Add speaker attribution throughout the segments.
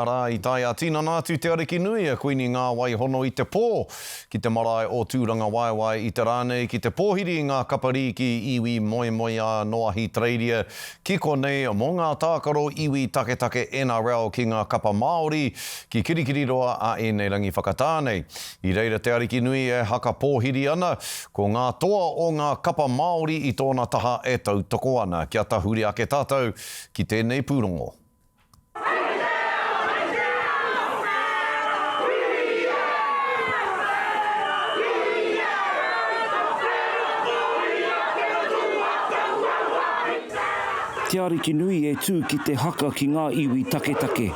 Speaker 1: Ara I tai a tina nātu te Arikinui Kuini Nga wai hono I te pō ki te marae o Tuurangawaewae I te rānei ki te pōhiri ngā kapariki iwi moe moe a noahi treiria ki konei mō ngā tākaro iwi take NRL ki ngā kapa Māori ki kirikiri roa a ēnei rangi whakatānei. I reira te Arikinui haka pōhiri ana ko ngā toa o ngā kapa Māori I tōna taha e tautoko ana. Kia tahuri ake tātou ki tēnei pūrongo.
Speaker 2: Te Arikinui e tū ki te haka ki ngā iwi take.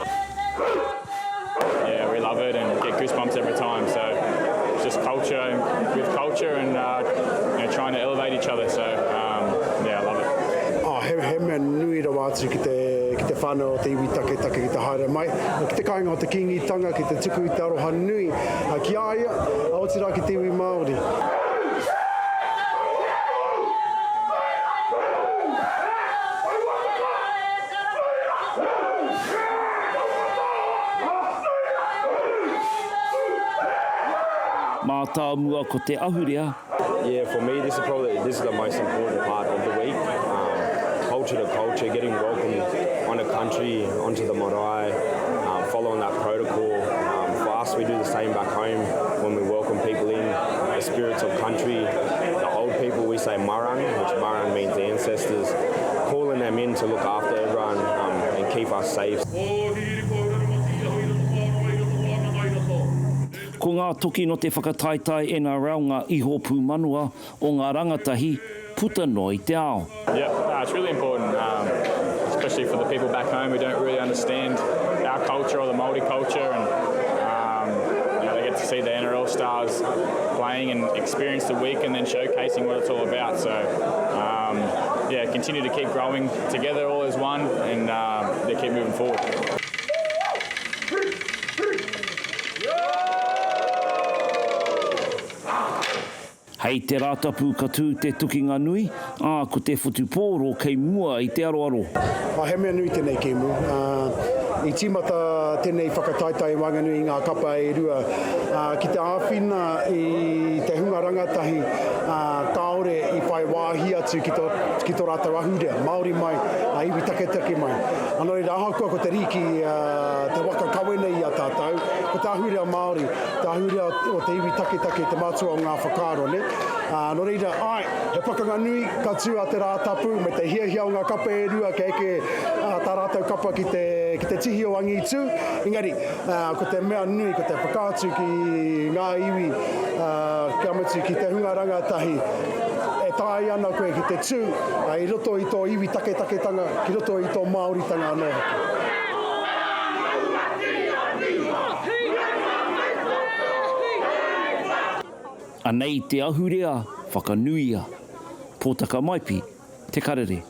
Speaker 3: Yeah, we love it and get goosebumps every time. So it's just culture and trying to elevate each other. So yeah, I love it.
Speaker 4: He mea nui rawa atu ki te whānau o te iwi take ki te haere mai. Ki te kāinga o te Kiingitanga, ki te tuku I te aroha nui. Ki aia, aotira ki te iwi Māori.
Speaker 2: Mā tā mua ko te ahurea.
Speaker 5: Yeah, for me, this is the most important part of the week. Culture to culture, getting welcomed on a country, onto the marae, following that protocol. For us, we do the same back home when we welcome people in, the spirits of country. The old people, we say marang, which marang means the ancestors, calling them in to look after everyone and keep us safe.
Speaker 2: Ko ngā toki no te whakataitai NRL ngā iho pūmanua o ngā rangatahi, puta no I te ao.
Speaker 3: Yeah, it's really important, especially for the people back home who don't really understand our culture or the Māori culture, and they get to see the NRL stars playing and experience the week and then showcasing what it's all about. So yeah, continue to keep growing together all as one and they keep moving forward.
Speaker 2: Hei te rātapu katū te tukinga nui, ko te whutupōro kei mua I te aroaro.
Speaker 4: He mea nui tēnei kei mu. I tīmata tēnei whakataitai wanganui ngā kapa e rua. Ki te āwhina I te hunga rangatahi, kāore I whai wāhi atu ki tō rātau ahurea, Māori mai, iwi take mai. Anō I rāhakua ko te riki, te waka kawena I a tātou, ko te ahurea Māori, te ahurea o te iwi take, te mātua o ngā whakaaro, ne? Nō reira, he pakanga nui ka tū a te rātapu, me te hia o ngā kapa e rua, ke tā rātau kapa ki te tihi o angi tū. Engari, ko te mea nui, ko te whakaatu ki ngā iwi, kia matu ki te hunga rangatahi, e tāi ana koe ki te tū, I roto I tō iwi take-tanga, ki roto I tō Māoritanga anō.
Speaker 2: Anei te ahurea, whakanuia. Pōtaka maipi, te Karere.